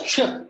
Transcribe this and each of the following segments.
Sure.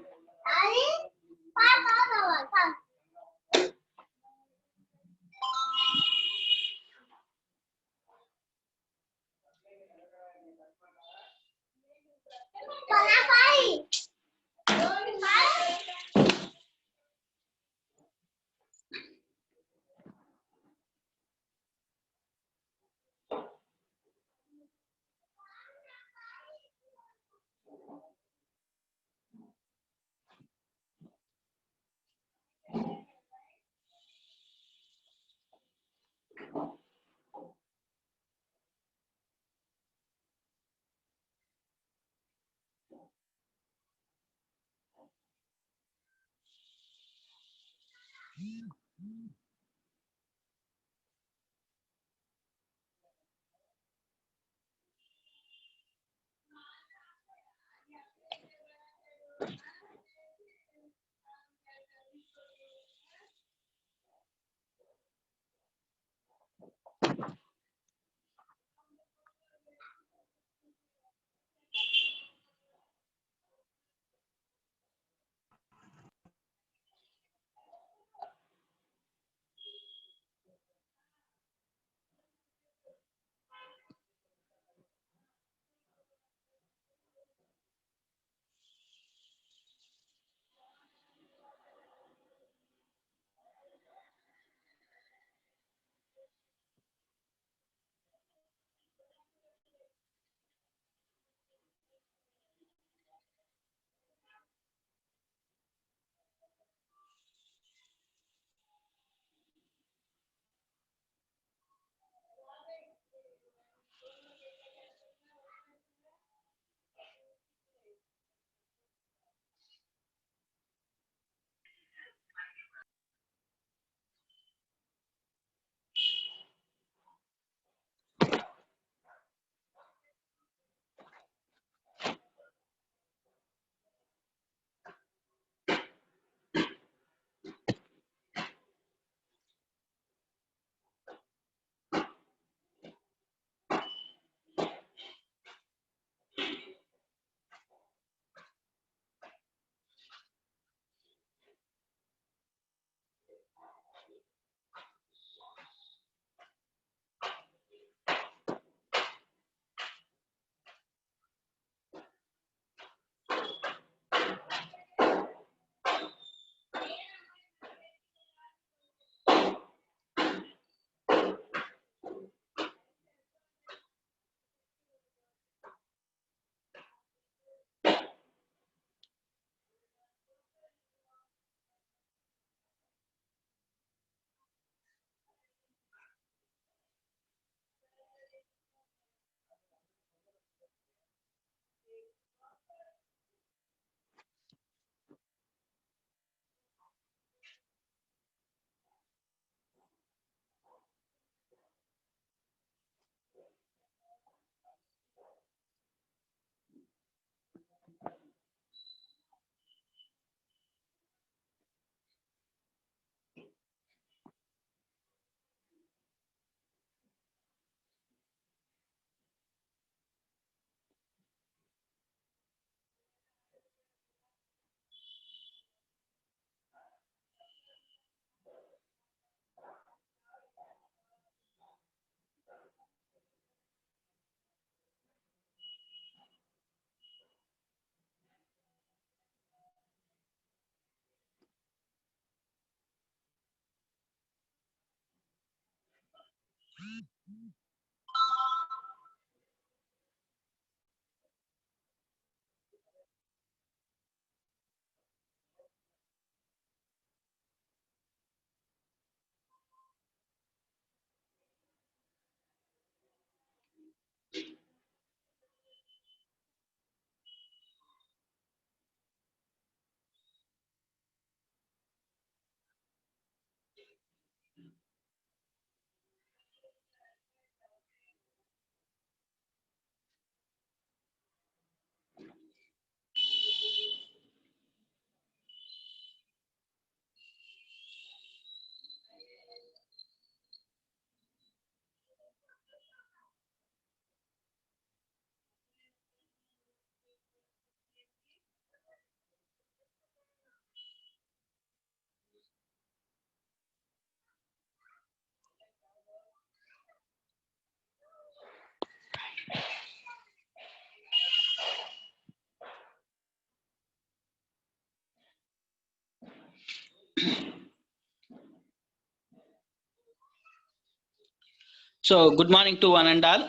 So, good morning to one and all.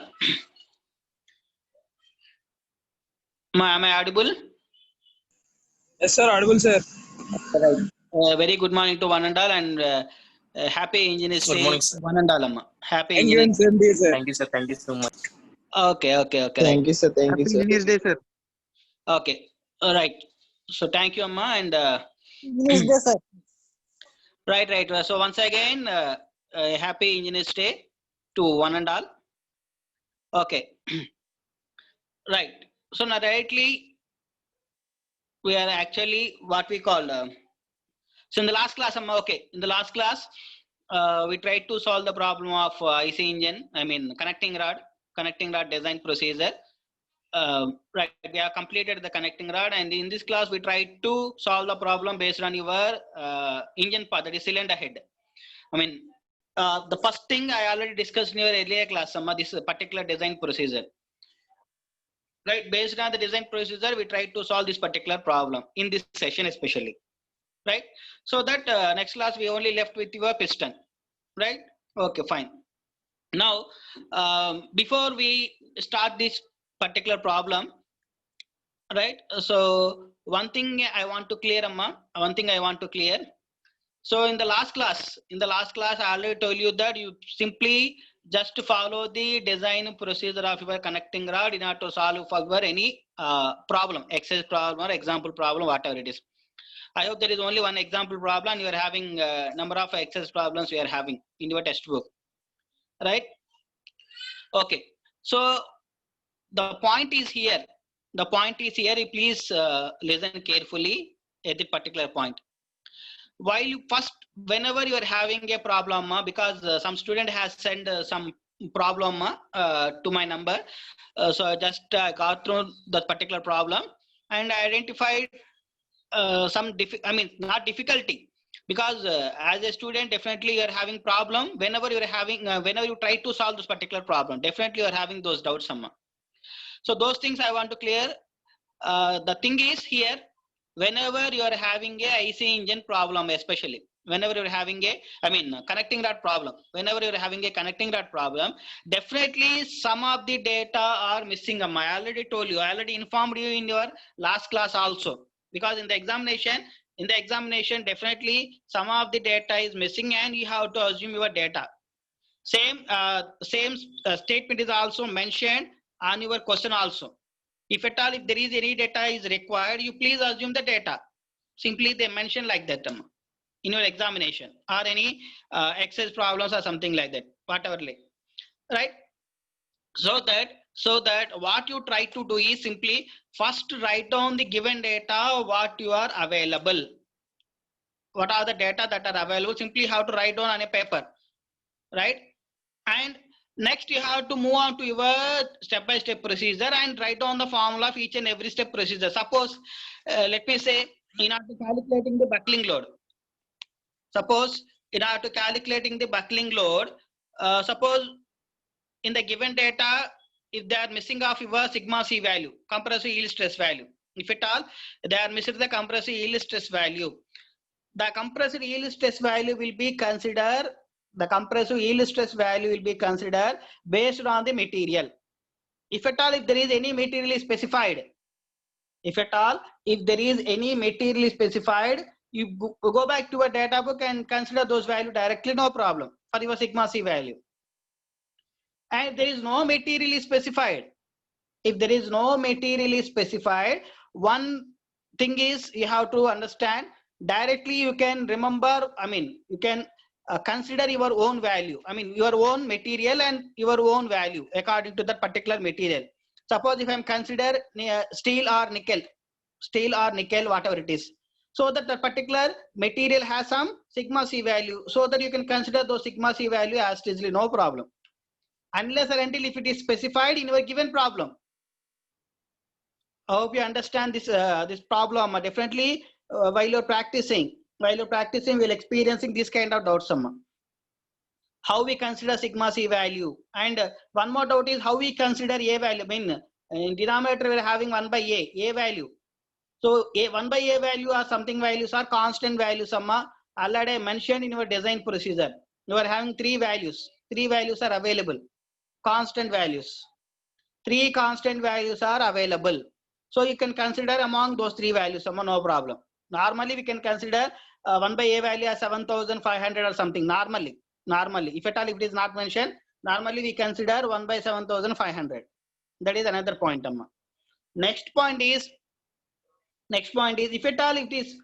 Am I audible? Yes, sir. Audible, sir. Right. Very good morning to one and all, and happy Engineers Good Day, morning, sir. one and all. Amma. Happy Thank you, and Engineers. same day, sir. Thank you, sir. Thank you so much. Okay, right. Thank you, sir. Thank you, Happy sir. Engineers Day, sir. Okay, all right. So, thank you, Amma, and Engineers Day, sir. right. So, once again, happy Engineers Day to one and all. Okay, right. So, now rightly, we are actually what we call. So in the last class, in the last class, we tried to solve the problem of IC engine, connecting rod design procedure. Right, we have completed the connecting rod, and in this class, we tried to solve the problem based on your engine part, that is cylinder head. The first thing I already discussed in your earlier class, this particular design procedure. Right, based on the design procedure, we tried to solve this particular problem in this session especially. Right, so that next class we only left with your piston, right? Okay, fine. Now before we start this particular problem, right, so one thing I want to clear, so in the last class I already told you that you simply just follow the design procedure of your connecting rod in order to solve for your any problem, exercise problem or example problem, whatever it is. I hope there is only one example problem. You are having number of exercise problems you are having in your textbook, right? Okay. So the point is here. You please listen carefully at the particular point. While you first, whenever you are having a problem, because some student has sent some problem to my number, so I just got through that particular problem and I identified some not difficulty, because as a student definitely you are having problem whenever you are having whenever you try to solve this particular problem, definitely you are having those doubts somewhere. So those things I want to clear. The thing is here, whenever you are having a IC engine problem, especially whenever you are having a connecting rod problem, definitely some of the data are missing. I already told you, I already informed you in your last class also, because in the examination definitely some of the data is missing and you have to assume your data. Same statement is also mentioned on your question also. If at all, if there is any data is required, you please assume the data. Simply they mention like that in your examination, or any exercise problems or something like that, whatever, right? So that what you try to do is simply first write down the given data, what you are available. What are the data that are available? Simply have to write down on a paper, right? And next you have to move on to your step-by-step procedure and write down the formula of each and every step procedure. Suppose let me say, in order to calculating the buckling load, suppose in the given data, if they are missing of your sigma c value, compressive yield stress value, if at all they are missing the compressive yield stress value, the compressive yield stress value will be considered based on the material. If at all, if there is any material specified, you go back to a data book and consider those values directly, no problem, for your sigma c value. And if there is no material specified, one thing is you have to understand, directly you can remember, you can consider your own value, your own material and your own value according to that particular material. Suppose if I'm consider steel or nickel, whatever it is, so that the particular material has some sigma c value, so that you can consider those sigma c value as easily, no problem, unless or until if it is specified in your given problem. I hope you understand this this problem. Definitely while you're practicing, we'll experiencing this kind of doubts. How we consider sigma c value, and one more doubt is how we consider a value. In denominator we're having 1 by a value. So 1 by a value or something values are constant values. Already mentioned in your design procedure. You are having three values. Three values are available. Constant values. Three constant values are available. So you can consider among those three values, no problem. Normally we can consider 1 by a value as 7,500 or something. Normally, if at all if it is not mentioned, normally we consider 1 by 7,500. That is another point, Amma. Next point is if at all it is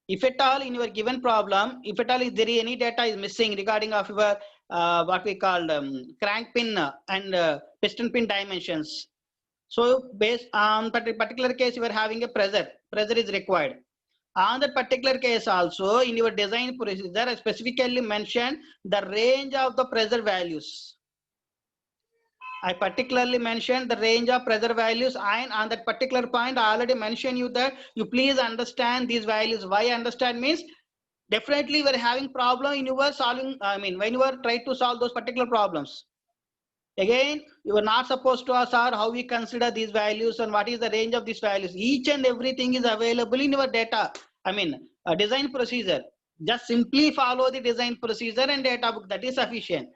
if at all in your given problem, if at all is there any data is missing regarding of your what we call crank pin and piston pin dimensions. So based on particular case, you are having a pressure is required. On that particular case also, in your design procedure, I specifically mentioned the range of the pressure values. I particularly mentioned the range of pressure values, and on that particular point, I already mentioned you that you please understand these values. Why understand means definitely we are having problem in your solving. I mean, when you are trying to solve those particular problems. Again, you are not supposed to ask how we consider these values and what is the range of these values. Each and everything is available in your data. I mean, a design procedure. Just simply follow the design procedure and data book. That is sufficient.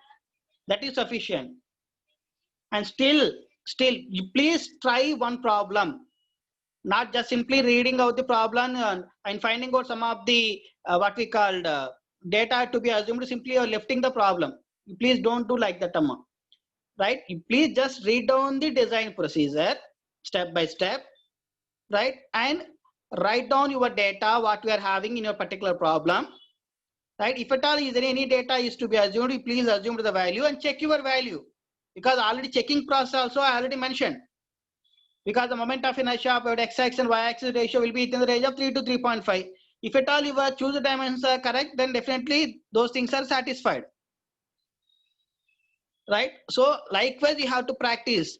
That is sufficient. And still, you please try one problem. Not just simply reading out the problem and finding out some of the what we called data to be assumed. Simply you're lifting the problem. You please don't do like that, Amma. Right? You please just read down the design procedure step by step, right? And write down your data, what you are having in your particular problem, right? If at all is there any data is to be assumed, you please assume the value and check your value, because already checking process also I already mentioned. Because the moment of inertia of your x-axis and y-axis ratio will be within the range of 3 to 3.5. If at all you choose the dimensions are correct, then definitely those things are satisfied. Right? So likewise you have to practice,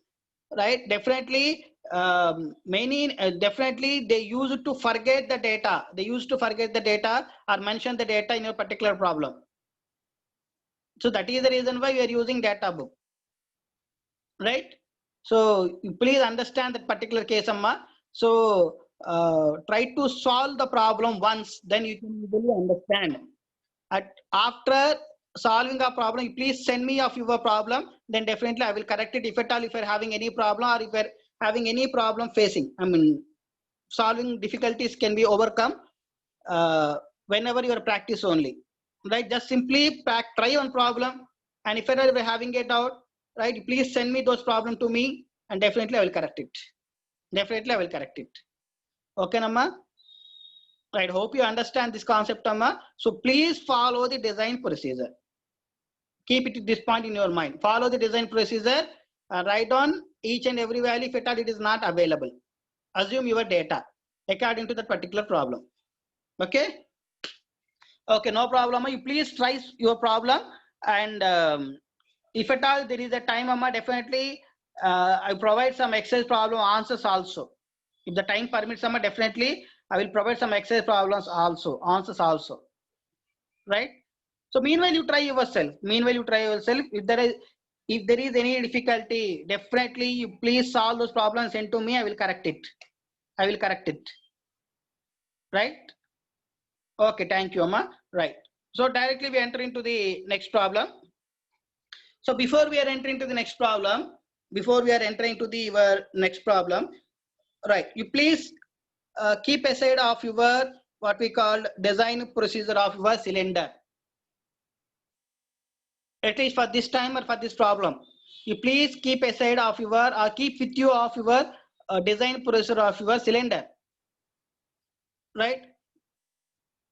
right? Definitely definitely they use to forget the data. They used to forget the data or mention the data in your particular problem. So that is the reason why we are using data book, right? So please understand that particular case, Amma. So try to solve the problem once, then you can easily understand. After solving a problem, please send me of your problem, then definitely I will correct it. If at all if you're having any problem or if you're having any problem facing, I mean solving difficulties can be overcome whenever you are practice only, right? Just simply try one problem, and if you're having it out, right, please send me those problem to me and definitely I will correct it. Definitely I will correct it. Okay, Namma? Right, hope you understand this concept, Amma. So please follow the design procedure. Keep it at this point in your mind. Follow the design procedure. Write down each and every value if at all it is not available. Assume your data according to that particular problem. Okay. Okay, no problem. You please try your problem, and if at all there is a time, Amma, definitely I provide some exercise problem answers also. If the time permits, Amma, definitely I will provide some exercise problems also, answers also. Right? So meanwhile you try yourself. If there is any difficulty, definitely you please solve those problems, send to me. I will correct it. Right? Okay, thank you, Amma. Right. So directly we enter into the next problem. So before we are entering to the next problem, right? You please keep aside of your what we call design procedure of your cylinder. At least for this time or for this problem, you please keep aside of your or keep with you of your design procedure of your cylinder, right?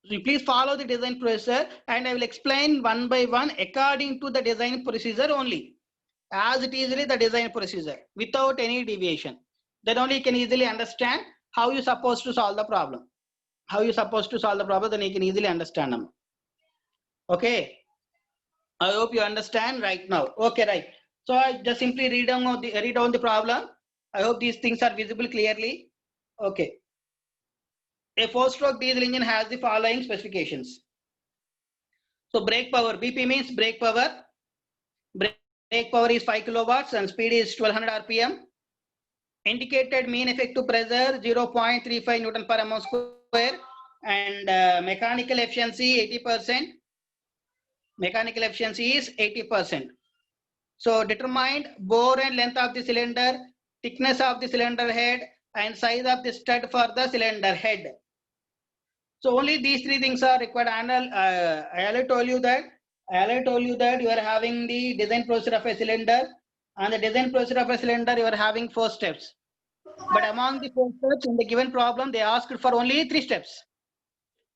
So you please follow the design procedure, and I will explain one by one according to the design procedure only, as it is the design procedure without any deviation. Then only you can easily understand how you supposed to solve the problem. Then you can easily understand them. Okay. I hope you understand right now. Okay, right. So I just simply read down the problem. I hope these things are visible clearly. Okay. A 4-stroke diesel engine has the following specifications. So brake power, BP means brake power. Brake power is 5 kilowatts and speed is 1200 RPM. Indicated mean effective pressure 0.35 Newton per mm square, and mechanical efficiency 80%. Mechanical efficiency is 80%. So determined bore and length of the cylinder, thickness of the cylinder head, and size of the stud for the cylinder head. So only these three things are required. And I already told you that you are having the design procedure of a cylinder, and the design procedure of a cylinder you are having 4 steps. But among the 4 steps in the given problem, they asked for only 3 steps.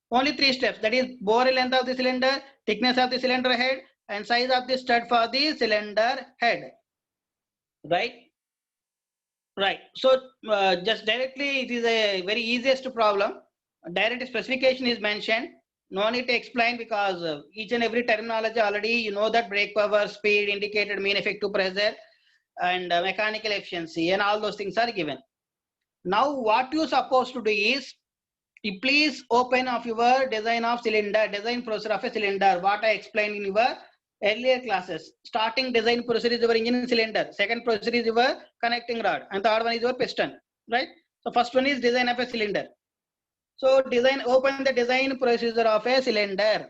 Only 3 steps. That is bore length of the cylinder, thickness of the cylinder head, and size of the stud for the cylinder head. Right? Right. So just directly, it is a very easiest problem. Direct specification is mentioned. No need to explain because each and every terminology already you know that brake power, speed, indicated mean effective pressure, and mechanical efficiency, and all those things are given. Now what you supposed to do is, you please open of your design of cylinder, design procedure of a cylinder, what I explained in your earlier classes. Starting design procedure is your engine cylinder, second procedure is your connecting rod, and third one is your piston, right? So first one is design of a cylinder. So open the design procedure of a cylinder.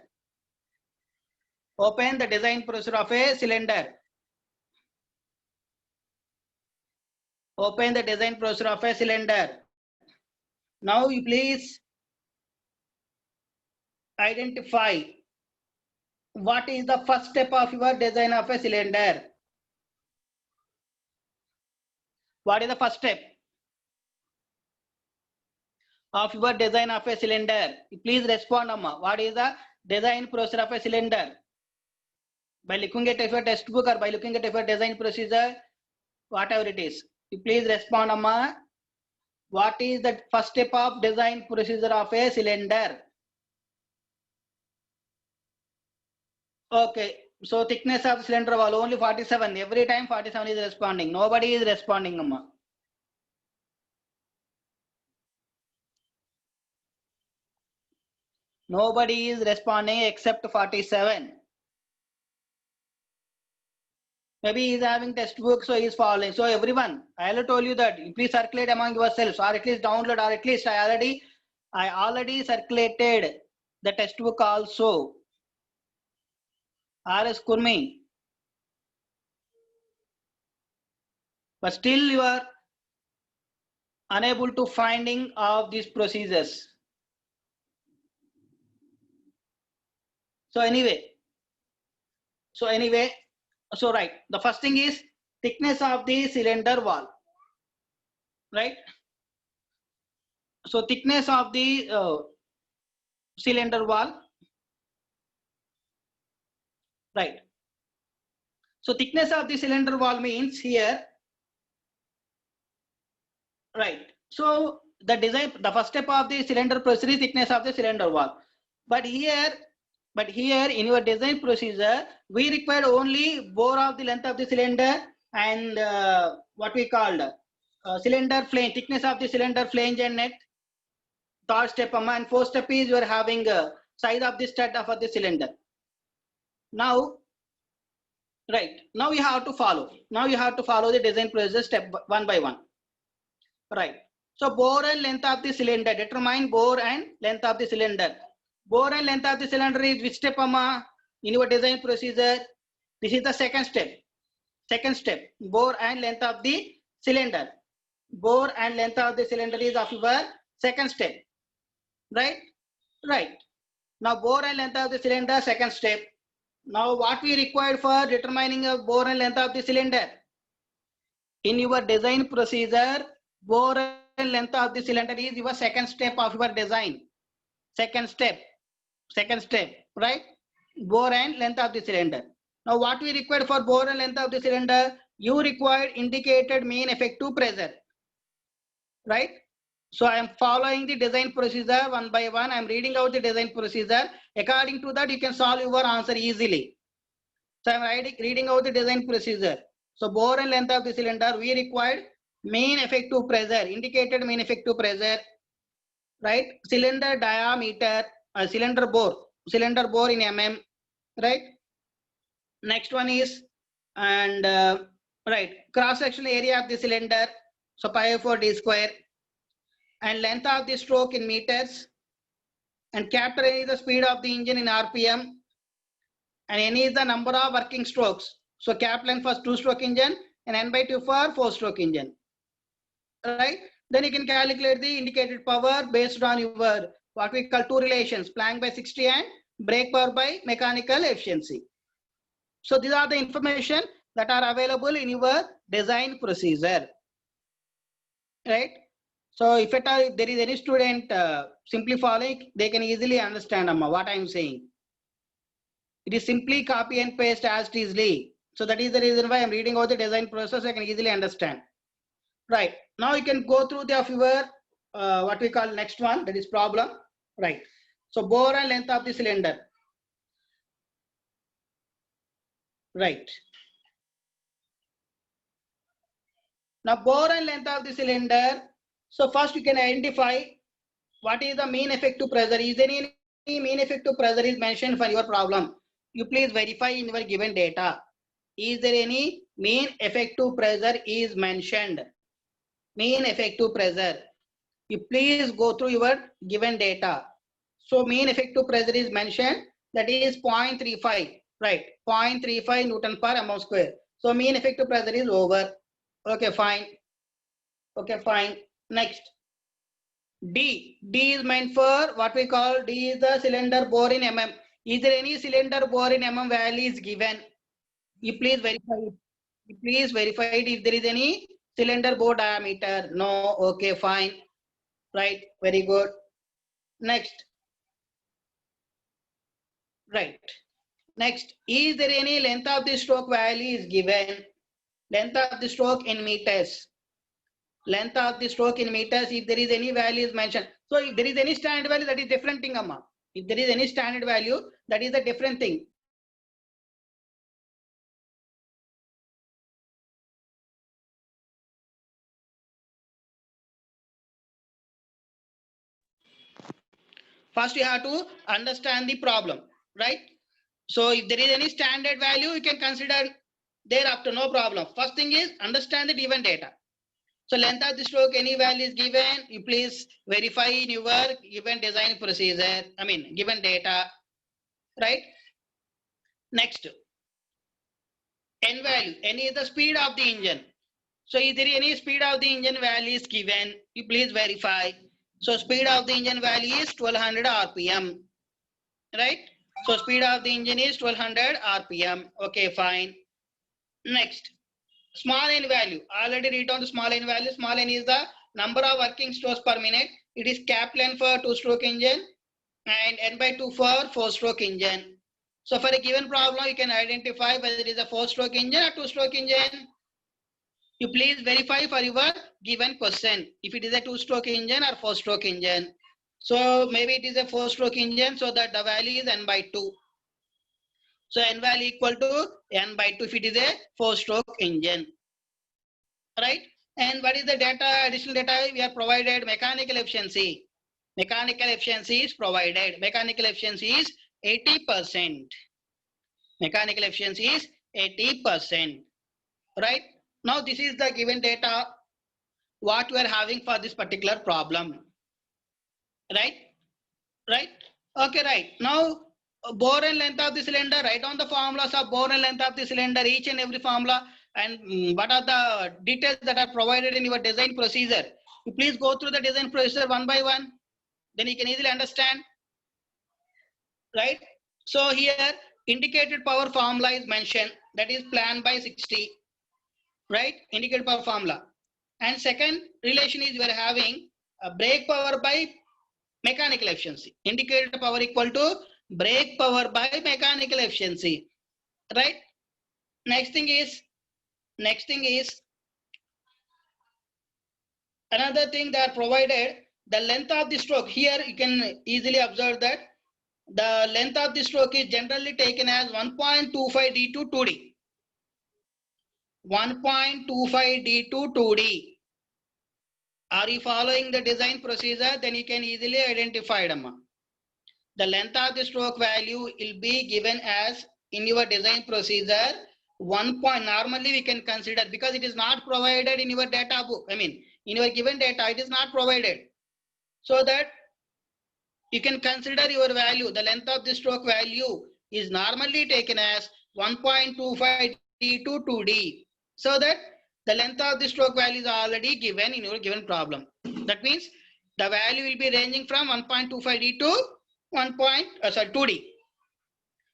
Open the design procedure of a cylinder. Open the design procedure of a cylinder. Now you please identify what is the first step of your design of a cylinder. What is the first step of your design of a cylinder? Please respond, Amma. What is the design procedure of a cylinder? By looking at your textbook or by looking at your design procedure, whatever it is. Please respond, Amma. What is the first step of design procedure of a cylinder? Okay. So thickness of cylinder wall only 47. Every time 47 is responding. Nobody is responding, Amma. Nobody is responding except 47. Maybe he is having textbook, so he is following. So everyone, I already told you that please circulate among yourselves, or at least download, or at least I already circulated the textbook also. R.S. Kurmi. But still you are unable to finding of these procedures. So anyway, right, the first thing is thickness of the cylinder wall, right? So thickness of the cylinder wall, right? So thickness of the cylinder wall means here, right? So the first step of the cylinder procedure is thickness of the cylinder wall. But here in your design procedure, we require only bore of the length of the cylinder and what we called cylinder flange, thickness of the cylinder flange and net. Third step, and fourth step is you are having size of the stud of the cylinder. Now, right, now you have to follow. Now you have to follow the design procedure step one by one. Right. So bore and length of the cylinder. Determine bore and length of the cylinder. Bore and length of the cylinder is which step, Amma? In your design procedure, this is the second step. Second step, bore and length of the cylinder. Bore and length of the cylinder is of your second step. Right? Right. Now bore and length of the cylinder, second step. Now what we required for determining a bore and length of the cylinder? In your design procedure, bore and length of the cylinder is your second step of your design. Second step, right? Bore and length of the cylinder. Now what we require for bore and length of the cylinder? You require indicated mean effective pressure, right? So I am following the design procedure one by one. I am reading out the design procedure. According to that, you can solve your answer easily. So I am reading out the design procedure. So bore and length of the cylinder, we required mean effective pressure, indicated mean effective pressure, right? Cylinder diameter, cylinder bore in mm, right? Next one is, and right, cross sectional area of the cylinder, so pi 4 d square, and length of the stroke in meters, and capital A is the speed of the engine in RPM, and n is the number of working strokes. So cap length for 2-stroke engine and n by 2 for 4-stroke engine. Right? Then you can calculate the indicated power based on your what we call two relations, Planck by 60 and brake power by mechanical efficiency. So these are the information that are available in your design procedure. Right? So if at all there is any student simply following, they can easily understand what I am saying. It is simply copy and paste as easily. So that is the reason why I am reading out the design process. I can easily understand. Right. Now you can go through the of your what we call next one, that is problem. Right. So bore and length of the cylinder. Right. Now bore and length of the cylinder. So first you can identify what is the mean effective pressure. Is there any mean effective pressure is mentioned for your problem? You please verify in your given data. Is there any mean effective pressure is mentioned? Mean effective pressure. You please go through your given data. So mean effective pressure is mentioned, that is 0.35, right? 0.35 Newton per mm square. So mean effective pressure is over. Okay, fine. Okay, fine. Next. D is meant for what we call, D is the cylinder bore in mm. Is there any cylinder bore in mm value is given? You please verify it. You please verify it if there is any cylinder bore diameter. No. Okay, fine. Right. Very good. Next. Right. Next. Is there any length of the stroke value is given? Length of the stroke in meters. Length of the stroke in meters, if there is any value is mentioned. So if there is any standard value, that is different thing, Amma. If there is any standard value, that is a different thing. First you have to understand the problem, right? So if there is any standard value, you can consider thereafter, no problem. First thing is understand the given data. So length of the stroke, any value is given, you please verify in your given design procedure, given data, right? Next, n value, n is the speed of the engine. So is there any speed of the engine value is given, you please verify. So speed of the engine value is 1200 RPM, right? So speed of the engine is 1200 RPM. Okay, fine. Next, small n value. Already read down the small n value. Small n is the number of working strokes per minute. It is cap length for 2-stroke engine and n by 2 for 4-stroke engine. So for a given problem, you can identify whether it is a 4-stroke engine or 2-stroke engine. You please verify for your given question if it is a 2-stroke engine or 4-stroke engine. So maybe it is a 4-stroke engine, so that the value is n by 2. So n value equal to n by 2 if it is a 4-stroke engine, right? And what is the data, additional data we are provided? Mechanical efficiency. Mechanical efficiency is provided. Mechanical efficiency is 80%. Mechanical efficiency is 80%, right? Now this is the given data what we are having for this particular problem, right? Right? Okay, right. Now bore and length of the cylinder, write down the formulas of bore and length of the cylinder, each and every formula, and what are the details that are provided in your design procedure. You please go through the design procedure one by one, then you can easily understand, right? So here indicated power formula is mentioned, that is Planck by 60, right? Indicated power formula. And second relation is you are having a brake power by mechanical efficiency. Indicated power equal to brake power by mechanical efficiency, right? Next thing is another thing that are provided, the length of the stroke. Here you can easily observe that the length of the stroke is generally taken as 1.25 d to 2d. 1.25 d to 2d. Are you following the design procedure? Then you can easily identify them. The length of the stroke value will be given as in your design procedure 1 point. Normally we can consider, because it is not provided in your data book, in your given data it is not provided, so that you can consider your value, the length of the stroke value is normally taken as 1.25D to 2D. So that the length of the stroke value is already given in your given problem. That means the value will be ranging from 1.25D to 2D.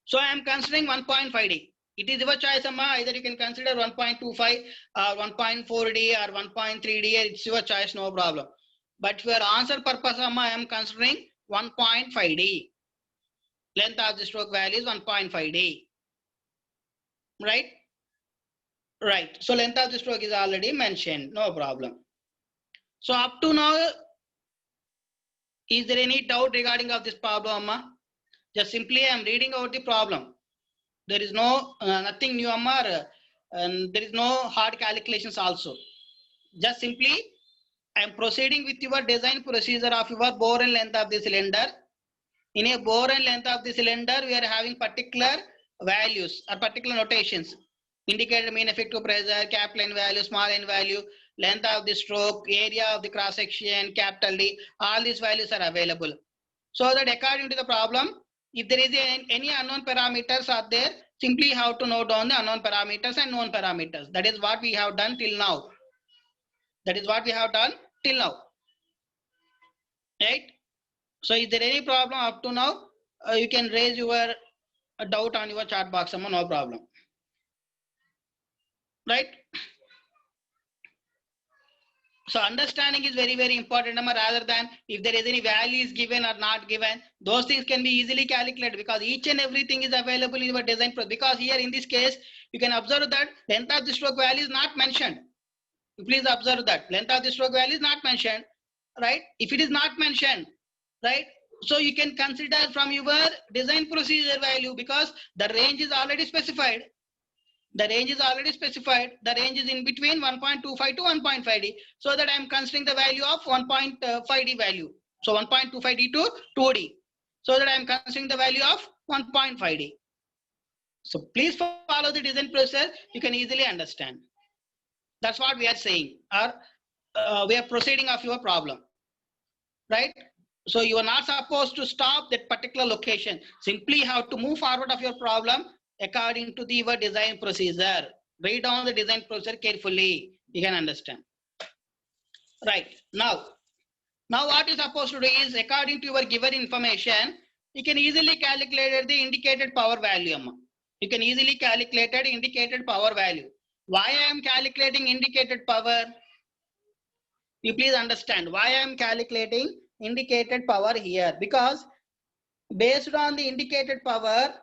So I am considering 1.5D. It is your choice, Amma. Either you can consider 1.25 or 1.4D or 1.3D. It's your choice, no problem. But for answer purpose, Amma, I am considering 1.5D. Length of the stroke value is 1.5D. Right? Right. So length of the stroke is already mentioned. No problem. So up to now, is there any doubt regarding of this problem, Amma? Just simply I am reading out the problem. There is no nothing new, Amma, and there is no hard calculations also. Just simply I am proceeding with your design procedure of your bore and length of the cylinder. In a bore and length of the cylinder, we are having particular values or particular notations. Indicated mean effective pressure, capital N value, small n value, length of the stroke, area of the cross section, capital D, all these values are available. So that according to the problem, if there is any unknown parameters are there, simply have to note down the unknown parameters and known parameters. That is what we have done till now. That is what we have done till now. Right? So is there any problem up to now? You can raise your doubt on your chat box, no problem. Right? So understanding is very, very important, rather than if there is any values given or not given, those things can be easily calculated because each and everything is available in your design process. Because here in this case, you can observe that length of the stroke value is not mentioned. Please observe that length of the stroke value is not mentioned, right? If it is not mentioned, right? So you can consider from your design procedure value because the range is already specified. The range is already specified. The range is in between 1.25 to 1.5D. So that I am considering the value of 1.5D value. So 1.25D to 2D. So that I am considering the value of 1.5D. So please follow the design process. You can easily understand. That's what we are saying. Or we are proceeding of your problem. Right? So you are not supposed to stop that particular location. Simply have to move forward of your problem according to your design procedure. Write down the design procedure carefully. You can understand. Right. Now what you're supposed to do is according to your given information, you can easily calculate the indicated power value. You can easily calculate the indicated power value. Why I am calculating indicated power? You please understand why I am calculating indicated power here, because based on the indicated power,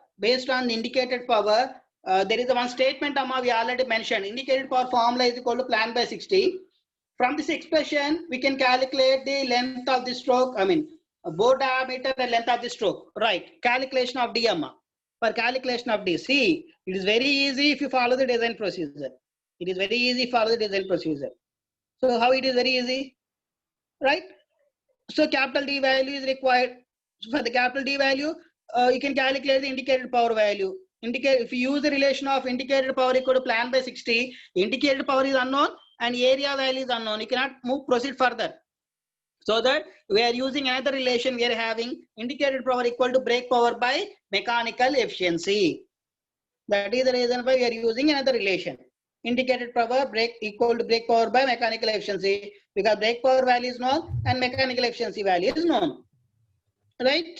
there is a one statement we already mentioned. Indicated power formula is equal to plan by 60. From this expression, we can calculate the length of the stroke, bore diameter and length of the stroke. Right, calculation of D, for calculation of D. See, it is very easy if you follow the design procedure. It is very easy to follow the design procedure. So how it is very easy, right? So capital D value is required. So for the capital D value, you can calculate the indicated power value. If you use the relation of indicated power equal to plan by 60, indicated power is unknown and area value is unknown. You cannot proceed further. So that we are using another relation. We are having indicated power equal to brake power by mechanical efficiency. That is the reason why we are using another relation. Indicated power equal to brake power by mechanical efficiency, because brake power value is known and mechanical efficiency value is known. Right?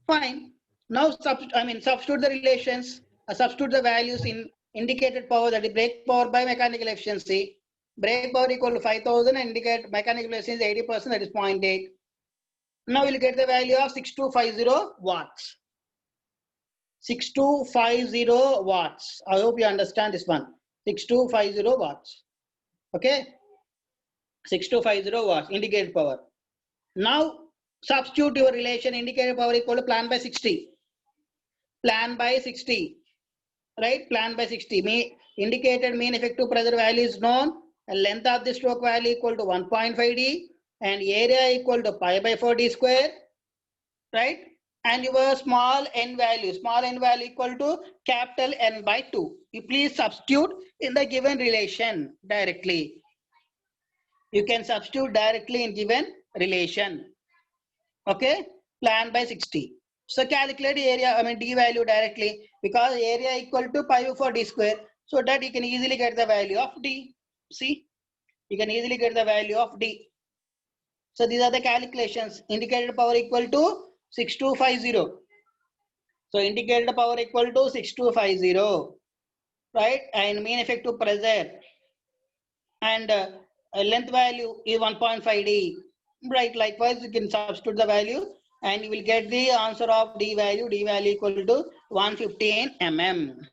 Fine. Now substitute the relations, substitute the values in indicated power, that is brake power by mechanical efficiency. Brake power equal to 5000 and indicate mechanical efficiency is 80%, that is 0.8. Now we'll get the value of 6250 watts. 6250 watts. I hope you understand this one. 6250 watts. Okay. 6250 watts indicated power. Now substitute your relation indicated power equal to plan by 60. Plan by 60. Right? Plan by 60. Indicated mean effective pressure value is known. And length of the stroke value equal to 1.5D. And area equal to pi by 4D square. Right? And your small n value equal to capital N by 2. You please substitute in the given relation directly. You can substitute directly in given relation. Okay, plan by 60. So calculate area, I mean d value directly, because area equal to pi over d square. So that you can easily get the value of d. See, you can easily get the value of d. So these are the calculations. Indicated power equal to 6250. So indicated power equal to 6250, right? And mean effective pressure and length value is 1.5d, right? Likewise, you can substitute the value and you will get the answer of d value equal to 115 mm.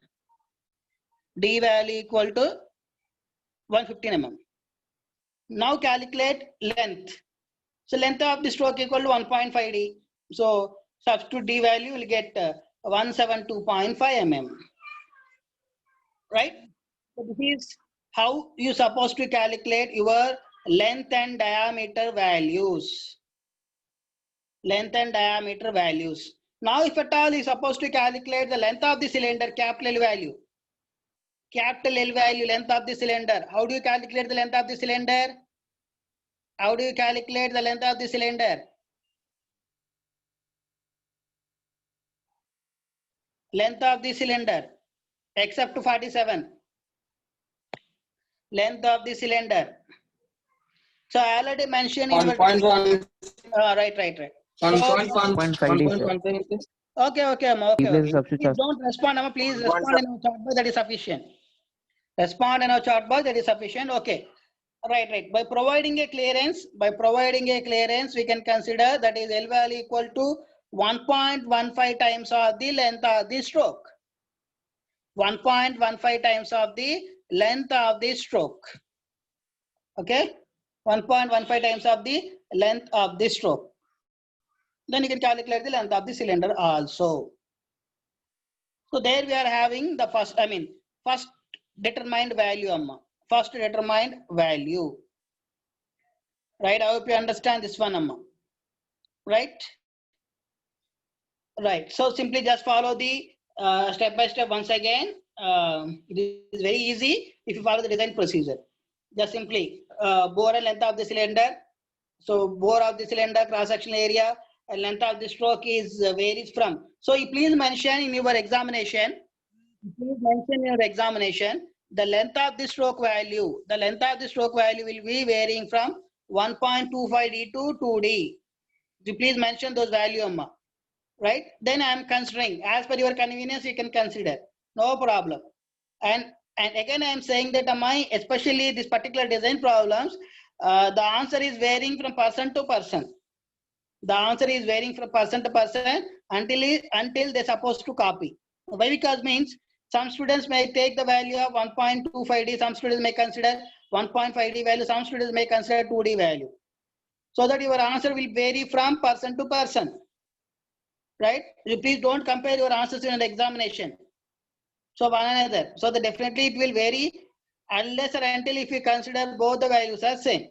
D value equal to 115 mm. Now calculate length. So length of the stroke equal to 1.5d. So substitute d value, will get 172.5 mm. Right? So this is how you supposed to calculate your length and diameter values. Length and diameter values. Now if at all you supposed to calculate the length of the cylinder, capital L value. Capital L value, length of the cylinder. How do you calculate the length of the cylinder? How do you calculate the length of the cylinder? Length of the cylinder, except 47. Length of the cylinder. So I already mentioned in 1.1. right. 1.5. Okay, Amma, okay. Replace the Please don't respond, Amma. Please respond in our chat box. That is sufficient. Respond in our chat box. That is sufficient. Okay. Right. By providing a clearance, we can consider that is L value equal to 1.15 times of the length of the stroke. 1.15 times of the length of the stroke. Okay. 1.15 times of the length of the stroke. Then you can calculate the length of the cylinder also. So there we are having the first determined value, Amma. First determined value. Right, I hope you understand this one, Amma. Right? Right, so simply just follow the step by step once again. It is very easy if you follow the design procedure. Just simply bore and length of the cylinder. So bore of the cylinder, cross-sectional area, and length of the stroke is varies from. So you please mention in your examination, the length of the stroke value. The length of the stroke value will be varying from 1.25d to 2d. You please mention those value, Amma. Right? Then I am considering, as per your convenience, you can consider. No problem. And again, I am saying that especially this particular design problems, the answer is varying from person to person. The answer is varying from person to person until they're supposed to copy. Why? Because means some students may take the value of 1.25d, some students may consider 1.5d value, some students may consider 2d value. So that your answer will vary from person to person. Right? You please don't compare your answers in an examination. So one another. So that definitely it will vary unless or until if you consider both the values as same.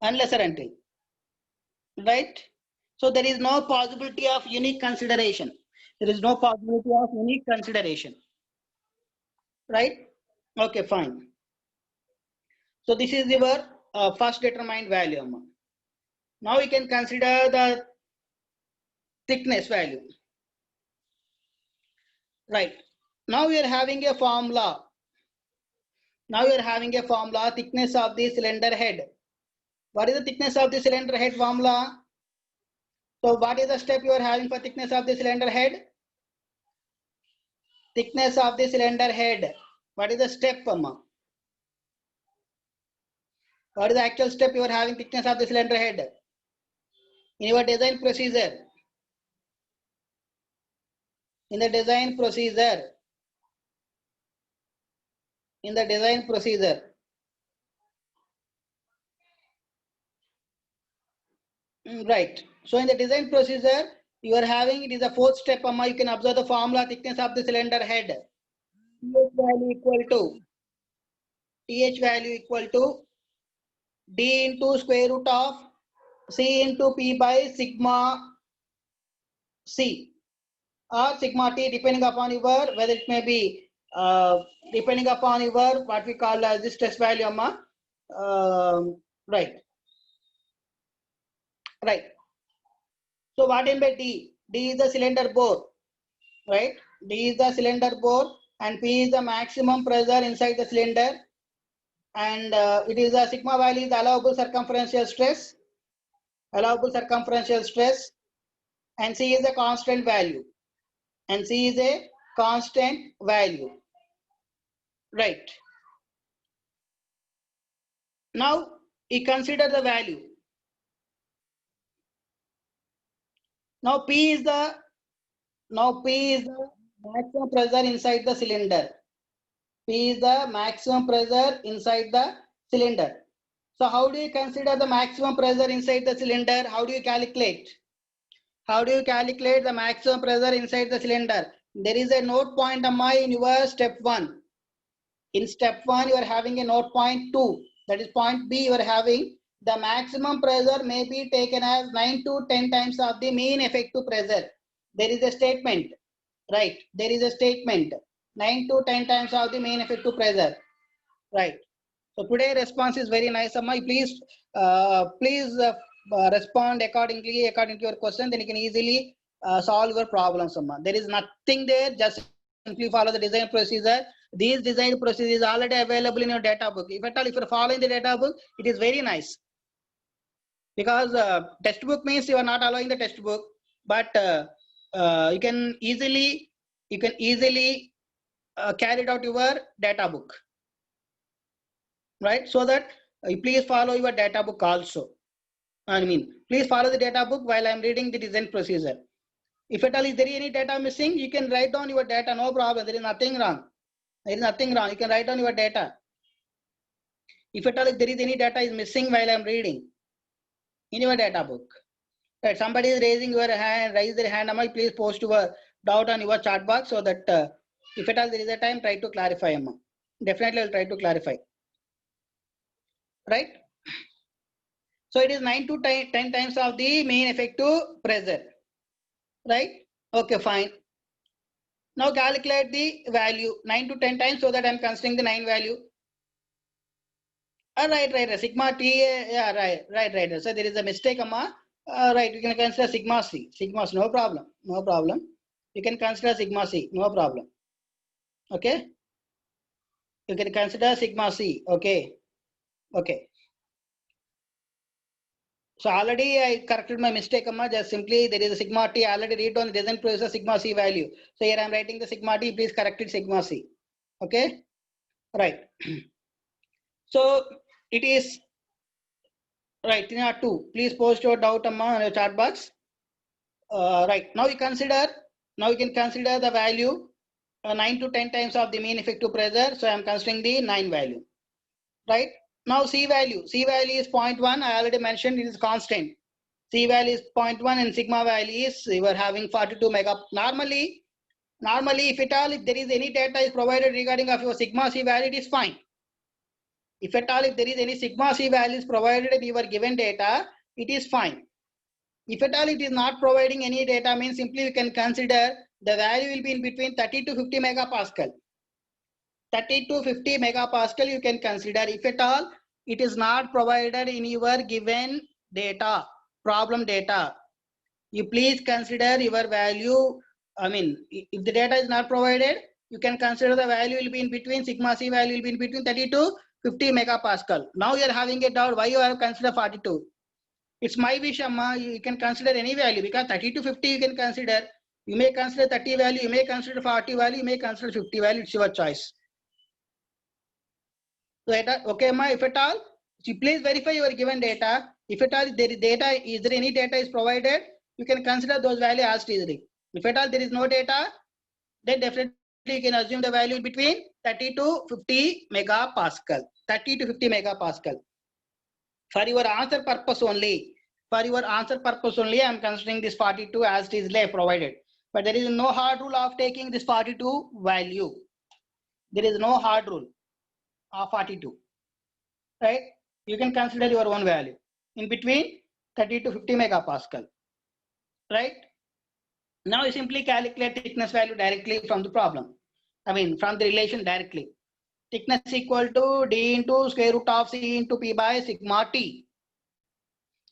Unless or until. Right? So there is no possibility of unique consideration. There is no possibility of unique consideration. Right? Okay, fine. So this is your first determined value. Now we can consider the thickness value. Right. Now we are having a formula. Thickness of the cylinder head. What is the thickness of the cylinder head formula? So what is the step you are having for thickness of the cylinder head? Thickness of the cylinder head. What is the step, Amma? What is the actual step you are having thickness of the cylinder head? In your design procedure. In the design procedure. Right. So in the design procedure, you are having, it is the fourth step, Amma. You can observe the formula thickness of the cylinder head. TH value equal to D into square root of C into P by sigma C or sigma T, depending upon your, whether it may be depending upon your what we call as the stress value, Amma. Right. So what in by D? D is the cylinder bore, right? D is the cylinder bore and P is the maximum pressure inside the cylinder, and it is a sigma value is the allowable circumferential stress, and C is a constant value, right? Now you consider the value. Now P is the maximum pressure inside the cylinder. P is the maximum pressure inside the cylinder. So how do you consider the maximum pressure inside the cylinder? How do you calculate? How do you calculate the maximum pressure inside the cylinder? There is a node point Amma in your step 1. In step 1 you are having a node point 2. That is point B you are having. The maximum pressure may be taken as 9 to 10 times of the mean effective pressure. There is a statement, right? There is a statement. 9 to 10 times of the mean effective pressure, right? So today response is very nice, Amma. Please respond according to your question. Then you can easily solve your problems, Amma. There is nothing there. Just simply follow the design procedure. These design procedures is already available in your data book. If at all, if you are following the data book, it is very nice. Because textbook means you are not allowing the textbook, but you can easily carry it out your data book, right? So that please follow your data book also. I mean, please follow the data book while I am reading the design procedure. If at all is there any data missing, you can write down your data, no problem. There is nothing wrong. There is nothing wrong. You can write down your data. If at all if there is any data is missing while I am reading in your data book, right? Somebody is raising your hand, raise their hand. Amma, please post your doubt on your chat box so that if at all there is a time, try to clarify, Amma. Definitely I will try to clarify, right? So it is 9 to 10 times of the mean effective pressure, right? Okay, fine. Now calculate the value 9 to 10 times so that I am considering the 9 value. Right. Sigma T, yeah, right. So there is a mistake, Amma. Right, you can consider sigma C. No problem. You can consider sigma C, no problem. Okay. You can consider sigma C. Okay. So already I corrected my mistake, Amma. Just simply there is a sigma T. I already read on the design process sigma C value. So here I am writing the sigma T. Please correct it sigma C. Okay. Right. So it is right. 2. Please post your doubt, Amma, on your chat box. Right. Now you can consider the value 9 to 10 times of the mean effective pressure. So I am considering the 9 value. Right. Now C value is 0.1. I already mentioned it is constant. C value is 0.1 and sigma value is you are having 42 mega. Normally if at all if there is any data is provided regarding of your sigma C value, it is fine. If at all if there is any sigma C values provided in your given data, it is fine. If at all it is not providing any data, means simply you can consider the value will be in between 30 to 50 megapascal. 30 to 50 megapascal you can consider. If at all it is not provided in your given data, problem data, you please consider your value. I mean, if the data is not provided, you can consider the value will be in between, sigma C value will be in between 30 to 50 megapascal. Now you are having a doubt why you have considered 42. It's my wish, Amma. You can consider any value because 30 to 50 you can consider. You may consider 30 value, you may consider 40 value, you may consider 50 value. It's your choice. So, okay, Amma. If at all, please verify your given data. If at all there is data, is there any data is provided, you can consider those values as easily. If at all there is no data, then definitely you can assume the value between 30 to 50 megapascal. 30 to 50 megapascal. For your answer purpose only, I am considering this 42 as it is provided. But there is no hard rule of taking this 42 value. There is no hard rule of 42. Right? You can consider your own value in between 30 to 50 megapascal. Right? Now you simply calculate thickness value directly from the problem. I mean, from the relation directly. Thickness equal to D into square root of C into P by sigma T.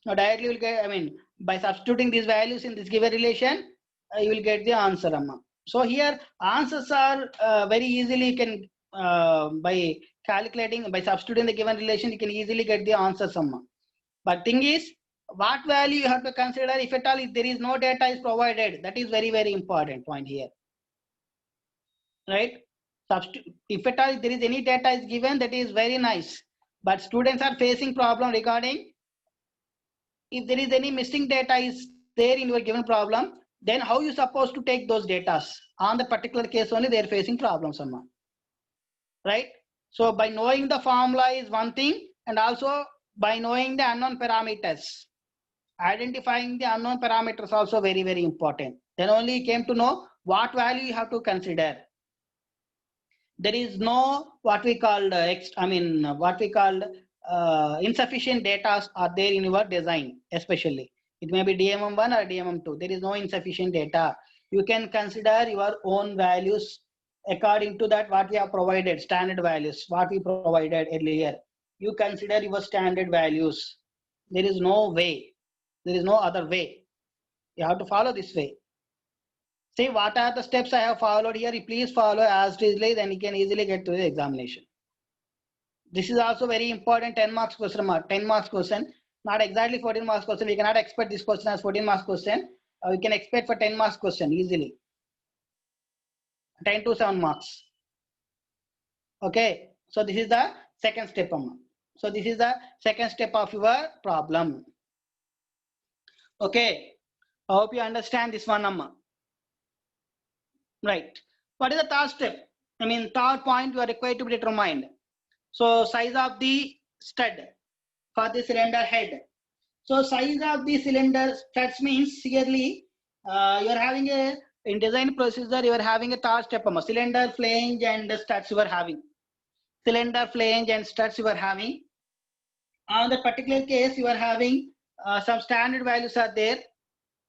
Now directly will get, by substituting these values in this given relation, you will get the answer, Amma. So here answers are very easily you can by calculating, by substituting the given relation, you can easily get the answers, Amma. But thing is, what value you have to consider if at all if there is no data is provided. That is very, very important point here. Right? If at all if there is any data is given, that is very nice. But students are facing problem regarding if there is any missing data is there in your given problem, then how you supposed to take those data? On the particular case only they are facing problems, Amma. Right? So by knowing the formula is one thing, and also by knowing the unknown parameters, identifying the unknown parameters also very, very important. Then only you came to know what value you have to consider. There is no what we call insufficient data are there in your design, especially it may be DMM1 or DMM2. There is no insufficient data. You can consider your own values according to that what we have provided, standard values what we provided earlier. You consider your standard values. There is no way, there is no other way. You have to follow this way. See what are the steps I have followed here. Please follow as easily, then you can easily get to the examination. This is also very important 10 marks question. 10 marks question, not exactly 14 marks question. We cannot expect this question as 14 marks question. We can expect for 10 marks question easily. 10 to 7 marks. Okay. So this is the second step. So this is the second step of your problem. Okay. I hope you understand this one, Amma. Right. What is the third step? Third point you are required to be determined. So size of the stud for the cylinder head. So size of the cylinder studs means clearly you are having a, in design procedure you are having a third step, cylinder flange and studs you are having. Cylinder flange and studs you are having. On the particular case you are having some standard values are there,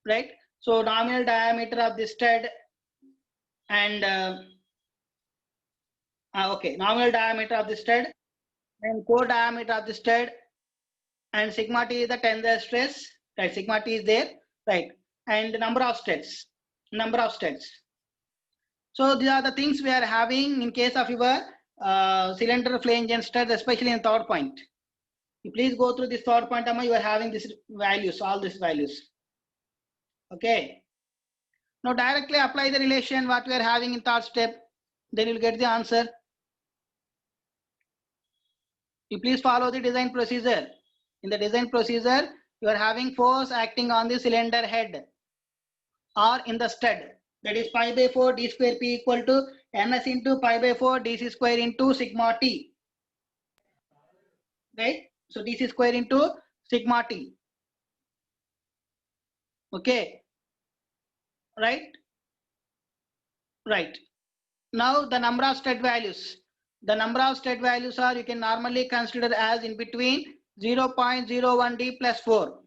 right? So nominal diameter of the stud and nominal diameter of the stud and core diameter of the stud, and sigma t is the tensile stress, right? Sigma t is there, right? And number of studs. So these are the things we are having in case of your cylinder flange and studs, especially in third point. You please go through this third point, you are having these values, all these values. Okay. Now directly apply the relation what we are having in third step, then you'll get the answer. You please follow the design procedure. In the design procedure, you are having force acting on the cylinder head or in the stud. That is pi by 4 d square p equal to ns into pi by 4 dc square into sigma t. Right? So dc square into sigma t. Okay. Right? Right. Now the number of stud values. The number of stud values are you can normally consider as in between 0.01 d plus 4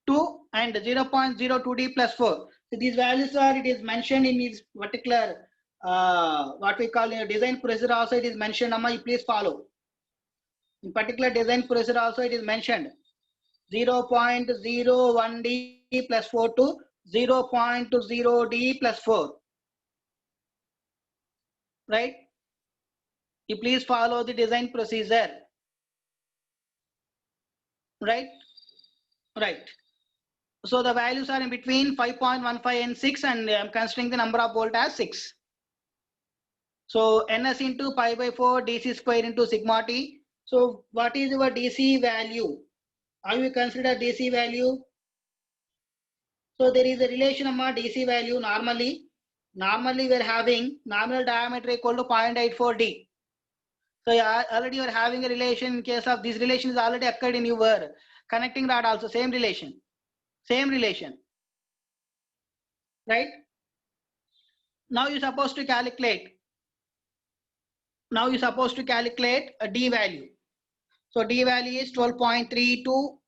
2 and 0.02 d plus 4. So these values are, it is mentioned in this particular what we call a design procedure also it is mentioned. You please follow. In particular design procedure also it is mentioned 0.01 d plus 4 to 0.0 d plus 4. Right? You please follow the design procedure. Right? Right. So the values are in between 5.15 and 6, and I am considering the number of bolt as 6. So ns into pi by 4 dc square into sigma t. So what is your dc value? How you consider dc value? So there is a relation of dc value normally. Normally we are having nominal diameter equal to 0.84 d. So already you are having a relation. In case of this relation is already occurred in your connecting rod also, same relation. Same relation. Right? Now you're supposed to calculate. Now you're supposed to calculate a d value. So d value is 12.3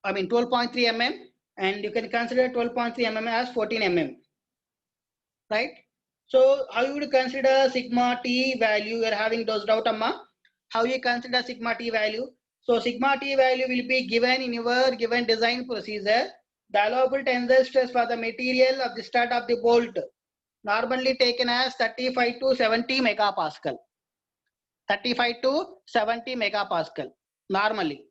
mm, and you can consider 12.3 mm as 14 mm. Right? So how you would consider sigma t value? You are having those doubt, Amma. How you consider sigma t value? So sigma t value will be given in your given design procedure. The allowable tensile stress for the material of the stud of the bolt normally taken as 35 to 70 megapascal. 35 to 70 megapascal normally.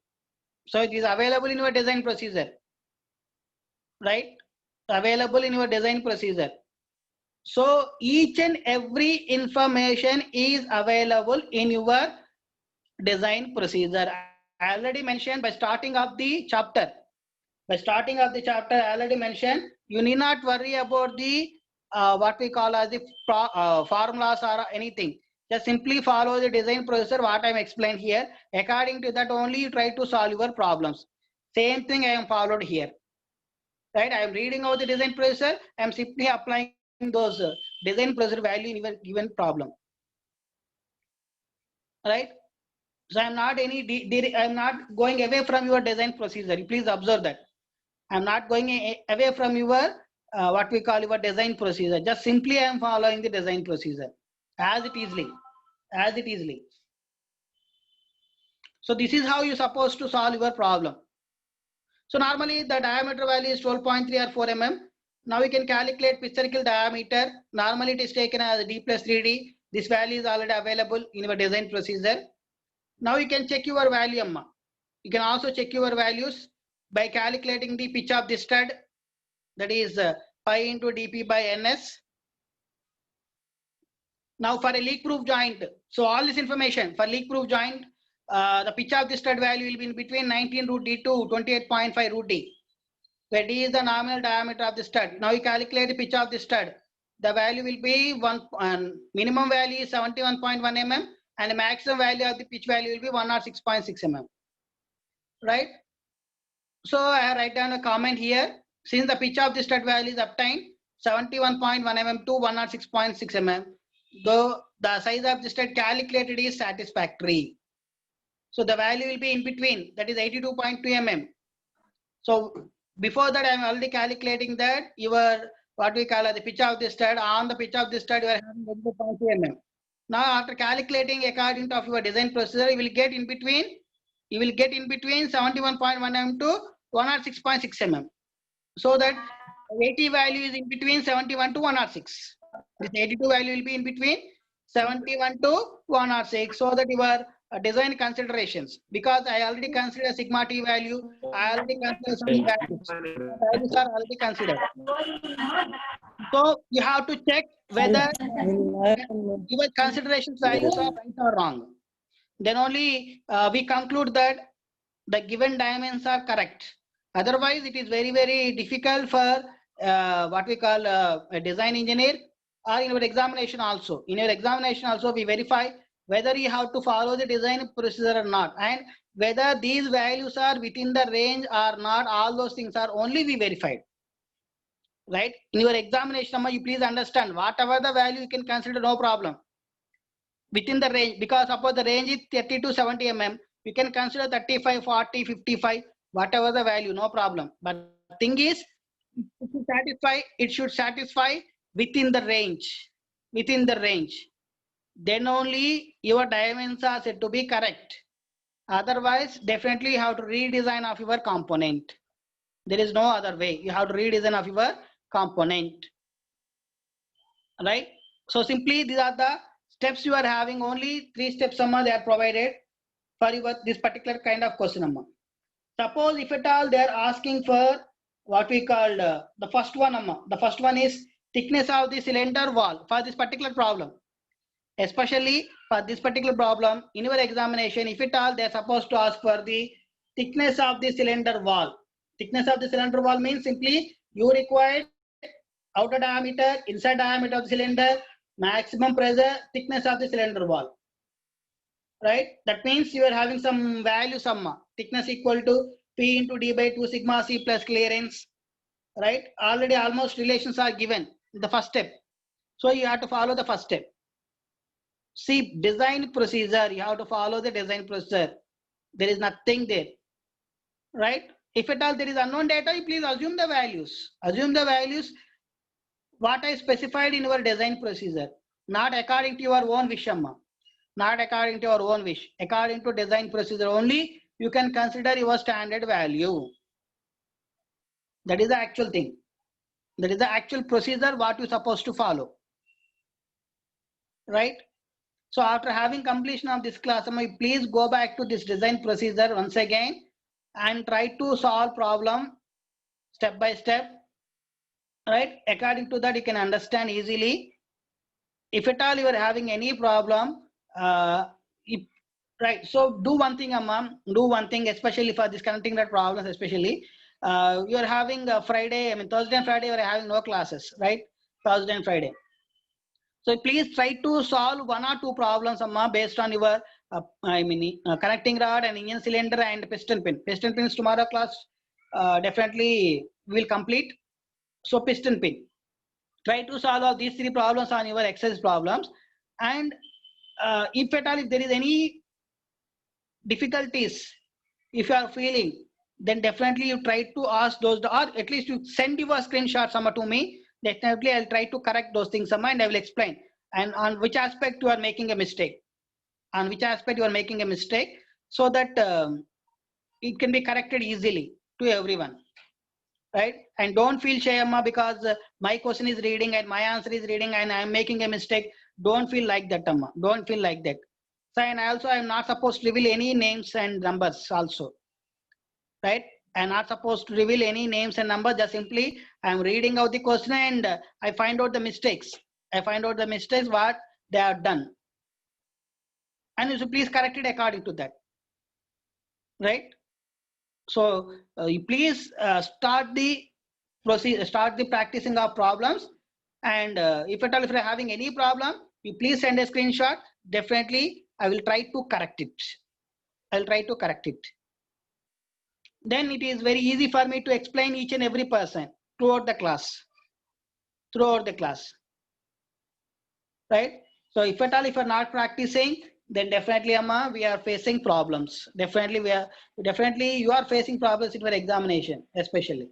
So it is available in your design procedure, right? Available in your design procedure. So each and every information is available in your design procedure. I already mentioned by starting of the chapter. By starting of the chapter, I already mentioned you need not worry about the what we call as the formulas or anything. Just simply follow the design procedure what I am explained here. According to that only you try to solve your problems. Same thing I am followed here. Right? I am reading out the design procedure. I am simply applying those design procedure value in your given problem. Right? So I am not I am not going away from your design procedure. Please observe that. I am not going away from your what we call your design procedure. Just simply I am following the design procedure as it easily. So this is how you're supposed to solve your problem. So normally the diameter value is 12.3 or 4 mm. Now we can calculate pitch circle diameter. Normally it is taken as D plus 3D. This value is already available in your design procedure. Now you can check your value, amma. You can also check your values by calculating the pitch of the stud, that is pi into dp by ns. Now for a leak proof joint, so all this information for leak proof joint, the pitch of the stud value will be in between 19 root d to 28.5 root d, where d is the nominal diameter of the stud. Now you calculate the pitch of the stud. The value will be minimum value is 71.1 mm and the maximum value of the pitch value will be 106.6 mm. Right? So I write down a comment here. Since the pitch of the stud value is obtained 71.1 mm to 106.6 mm, though the size of the stud calculated is satisfactory. So the value will be in between, that is 82.2 mm. So before that I am already calculating that your what we call the pitch of the stud. On the pitch of the stud you are having 82.2 mm. Now after calculating according to your design procedure, you will get in between 71.1 mm to 106.6 mm. So that 80 value is in between 71 to 106. This 82 value will be in between 71 to 106. So that your design considerations, because I already consider sigma t value, I already consider some values. Values are already considered. So you have to check whether your considerations values are right or wrong. Then only we conclude that the given dimensions are correct. Otherwise, it is very, very difficult for what we call a design engineer, or in your examination also. In your examination also, we verify whether you have to follow the design procedure or not, and whether these values are within the range or not. All those things are only we verified. Right? In your examination, you please understand whatever the value you can consider, no problem. Within the range, because suppose the range is 30 to 70 mm, you can consider 35, 40, 55, whatever the value, no problem. But the thing is, it should satisfy within the range. Then only your dimensions are said to be correct. Otherwise, definitely you have to redesign of your component. There is no other way. You have to redesign of your component. Right? So simply these are the steps you are having. Only 3 steps they are provided for your this particular kind of question. Suppose if at all they are asking for what we call the first one. The first one is thickness of the cylinder wall for this particular problem. Especially for this particular problem in your examination, if at all they are supposed to ask for the thickness of the cylinder wall. Thickness of the cylinder wall means simply you require outer diameter, inside diameter of the cylinder, maximum pressure, thickness of the cylinder wall. Right? That means you are having some value thickness equal to P into D by 2 sigma C plus clearance. Right? Already almost relations are given in the first step. So you have to follow the first step. See, design procedure, you have to follow the design procedure. There is nothing there. Right? If at all there is unknown data, you please assume the values. Assume the values what I specified in your design procedure, not according to your own wish, not according to your own wish. According to design procedure only, you can consider your standard value. That is the actual thing. That is the actual procedure what you're supposed to follow. Right? So after having completion of this class, please go back to this design procedure once again and try to solve problem step by step. Right? According to that, you can understand easily. If at all you are having any problem, right? So do one thing, Amma. Do one thing, especially for this connecting that problems, especially. You are having a Friday, Thursday and Friday, you are having no classes, right? Thursday and Friday. So please try to solve one or two problems, Amma, based on your, connecting rod and engine cylinder and piston pin. Piston pins tomorrow class definitely will complete. So piston pin. Try to solve all these three problems on your exercise problems. And if at all, if there is any difficulties, if you are feeling, then definitely you try to ask those, or at least you send your screenshot Sama to me. Definitely I'll try to correct those things Sama, and I will explain. And on which aspect you are making a mistake. On which aspect you are making a mistake, so that it can be corrected easily to everyone. Right? And don't feel shame because my question is reading and my answer is reading and I am making a mistake. Don't feel like that, Amma. Don't feel like that. So, and also I am not supposed to reveal any names and numbers also. Right? I am not supposed to reveal any names and numbers. Just simply I am reading out the question and I find out the mistakes. I find out the mistakes what they have done. And you should please correct it according to that. Right? So you please start the practicing of problems, and if at all if you're having any problem, you please send a screenshot. Definitely I will try to correct it. I'll try to correct it. Then it is very easy for me to explain each and every person throughout the class. Right? So if at all if you're not practicing, then definitely Amma, we are facing problems. Definitely you are facing problems in your examination, especially.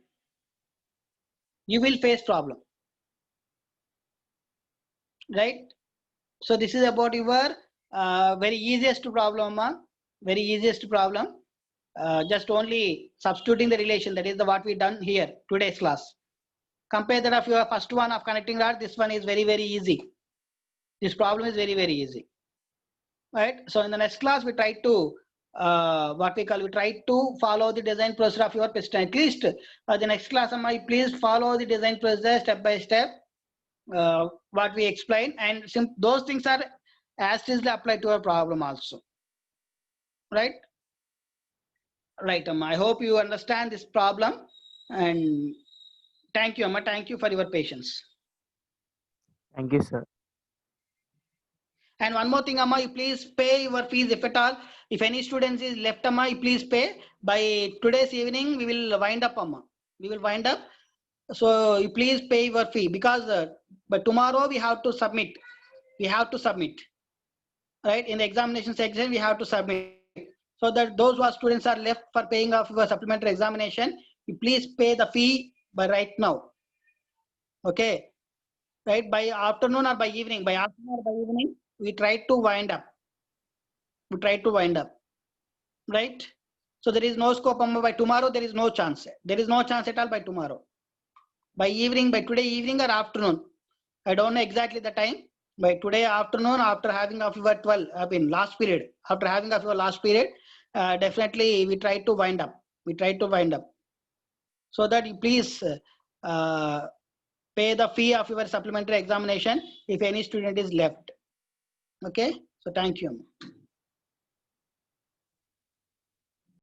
You will face problem. Right? So this is about your very easiest problem, Amma. Very easiest problem. Just only substituting the relation. That is what we done here today's class. Compare that of your first one of connecting rod. This one is very easy. This problem is very easy. Right? So in the next class, we try to we try to follow the design process of your piston. At least the next class, please follow the design process step by step. What we explain, and those things are as easily applied to our problem also. Right? Right, Amma. I hope you understand this problem, and thank you, Amma. Thank you for your patience. Thank you, sir. And one more thing, Amma, you please pay your fees if at all. If any students is left, Amma, you please pay. By today's evening, we will wind up, Amma. We will wind up. So you please pay your fee, because but tomorrow we have to submit. We have to submit. Right? In the examination section, we have to submit. So that those who are students are left for paying off your supplementary examination, you please pay the fee by right now. Okay. Right? By afternoon or by evening. By afternoon or by evening, we try to wind up. We try to wind up. Right? So there is no scope. By tomorrow, there is no chance. There is no chance at all by tomorrow. By evening, by today evening or afternoon. I don't know exactly the time. By today afternoon, after having of your 12, last period. After having of your last period, definitely we try to wind up. We try to wind up. So that you please pay the fee of your supplementary examination if any student is left. Okay. So thank you.